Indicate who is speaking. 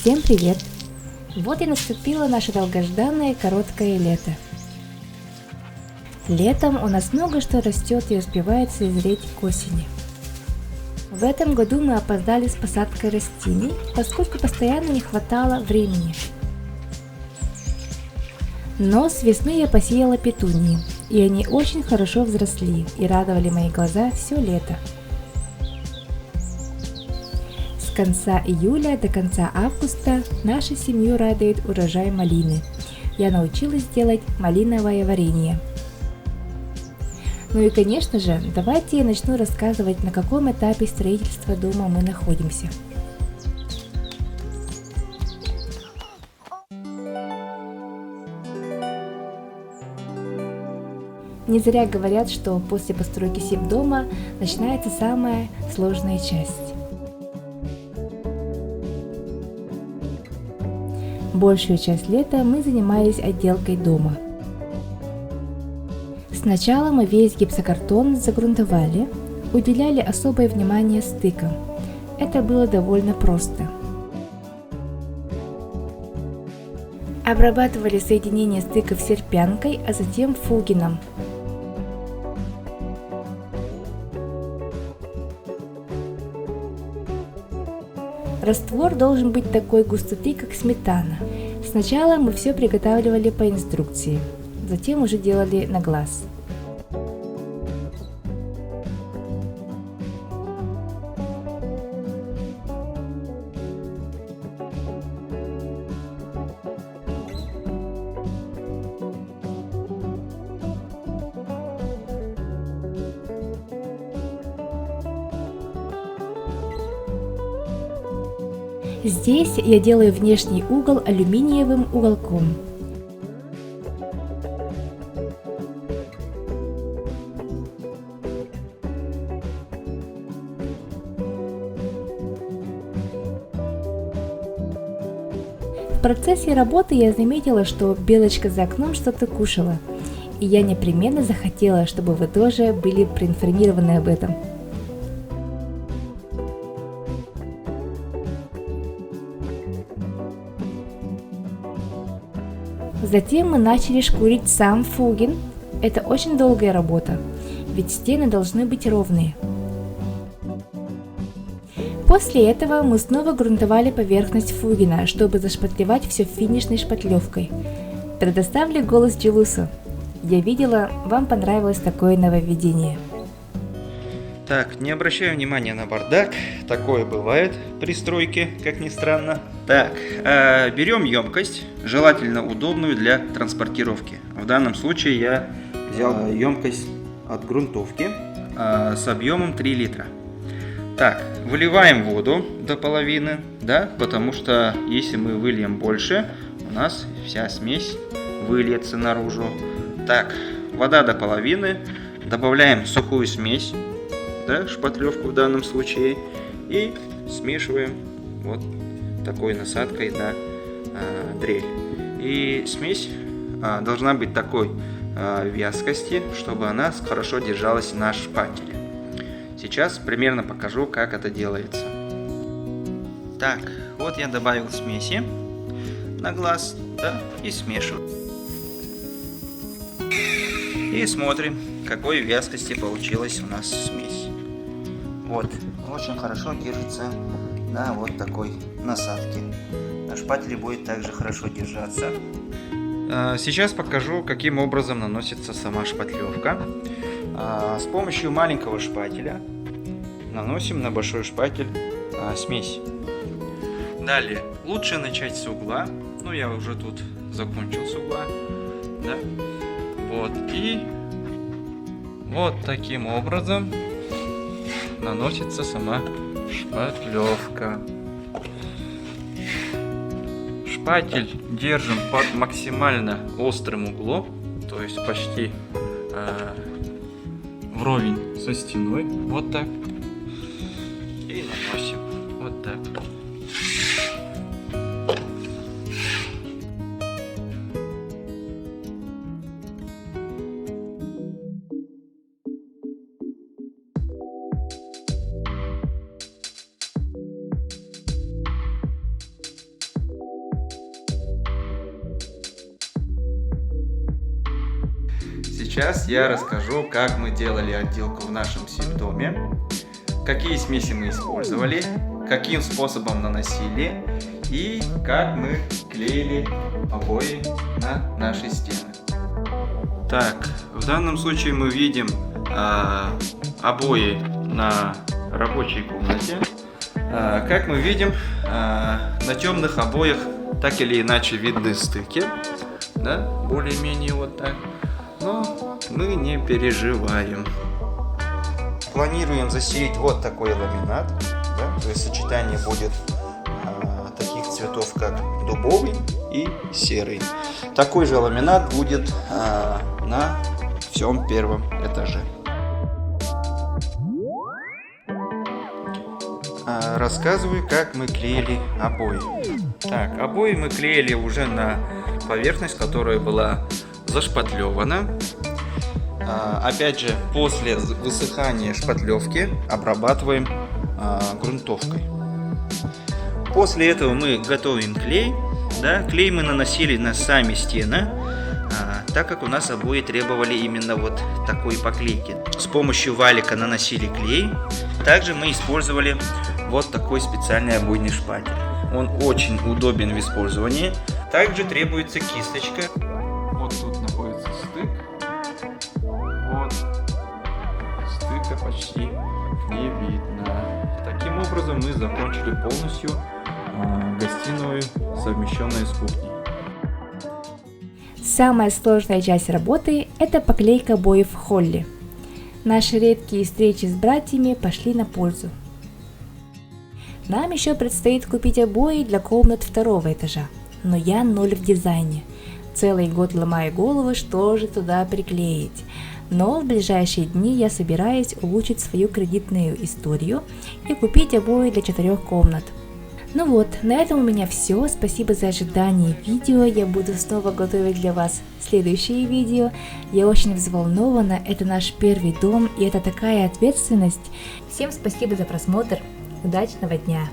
Speaker 1: Всем привет! Вот и наступило наше долгожданное короткое лето. Летом у нас много что растет и успевает созреть к осени. В этом году мы опоздали с посадкой растений, поскольку постоянно не хватало времени. Но с весны я посеяла петунии, и они очень хорошо взросли и радовали мои глаза все лето. С конца июля до конца августа нашу семью радует урожай малины. Я научилась делать малиновое варенье. Ну и конечно же, давайте я начну рассказывать, на каком этапе строительства дома мы находимся. Не зря говорят, что после постройки сибдома начинается самая сложная часть. Большую часть лета мы занимались отделкой дома. Сначала мы весь гипсокартон загрунтовали, уделяли особое внимание стыкам. Это было довольно просто. Обрабатывали соединение стыков серпянкой, а затем фугином. Раствор должен быть такой густоты, как сметана. Сначала мы все приготавливали по инструкции, затем уже делали на глаз. Здесь я делаю внешний угол алюминиевым уголком. В процессе работы я заметила, что белочка за окном что-то кушала, и я непременно захотела, чтобы вы тоже были проинформированы об этом. Затем мы начали шкурить сам фугин. Это очень долгая работа, ведь стены должны быть ровные. После этого мы снова грунтовали поверхность фугина, чтобы зашпатлевать все финишной шпатлевкой. Предоставлю голос Джулусу. Я видела, вам понравилось такое нововведение.
Speaker 2: Так, не обращаю внимания на бардак, такое бывает при стройке, как ни странно. Так, берем емкость, желательно удобную для транспортировки. В данном случае я взял емкость от грунтовки с объемом 3 литра. Так, выливаем воду до половины, да, потому что если мы выльем больше, у нас вся смесь выльется наружу. Так, вода до половины, добавляем сухую смесь. Да, шпатлевку в данном случае, и смешиваем вот такой насадкой на дрель. И смесь должна быть такой вязкости, чтобы она хорошо держалась на шпателе. Сейчас примерно покажу, как это делается. Так, вот я добавил смеси на глаз, да, и смешиваю. И смотрим, какой вязкости получилась у нас смесь. Вот, очень хорошо держится на вот такой насадке. На шпателе будет также хорошо держаться. Сейчас покажу, каким образом наносится сама шпатлевка. С помощью маленького шпателя наносим на большой шпатель смесь. Далее, лучше начать с угла. Ну, я уже тут закончил с угла. Да? Вот, и вот таким образом наносится сама шпатлевка. Шпатель держим под максимально острым углом, то есть почти вровень со стеной. Вот так. И наносим. Вот так. сейчас я расскажу, как мы делали отделку в нашем симптоме, какие смеси мы использовали, каким способом наносили и как мы клеили обои на наши стены. Так, в данном случае мы видим обои на рабочей комнате. Как мы видим, на темных обоях так или иначе видны стыки, да, более-менее вот так, но мы не переживаем. Планируем засеять вот такой ламинат, да, то есть сочетание будет таких цветов, как дубовый и серый. Такой же ламинат будет на всем первом этаже. Рассказываю, как мы клеили обои. Так, обои мы клеили уже на поверхность, которая была зашпатлевана. Опять же, после высыхания шпатлевки обрабатываем грунтовкой. После этого мы готовим клей. Да, клей мы наносили на сами стены, так как у нас обои требовали именно вот такой поклейки. С помощью валика наносили клей. Также мы использовали вот такой специальный обойный шпатель. Он очень удобен в использовании. Также требуется кисточка. Вот тут находится стык. Вот. Стыка почти не видно. Таким образом мы закончили полностью гостиную, совмещенную с кухней.
Speaker 1: Самая сложная часть работы – это поклейка обоев в холле. Наши редкие встречи с братьями пошли на пользу. Нам еще предстоит купить обои для комнат второго этажа, но я ноль в дизайне. Целый год ломаю голову, что же туда приклеить. Но в ближайшие дни я собираюсь улучшить свою кредитную историю и купить обои для 4 комнат. Ну вот, на этом у меня все. Спасибо за ожидание видео. Я буду снова готовить для вас следующие видео. Я очень взволнована. Это наш первый дом, и это такая ответственность. Всем спасибо за просмотр. Удачного дня!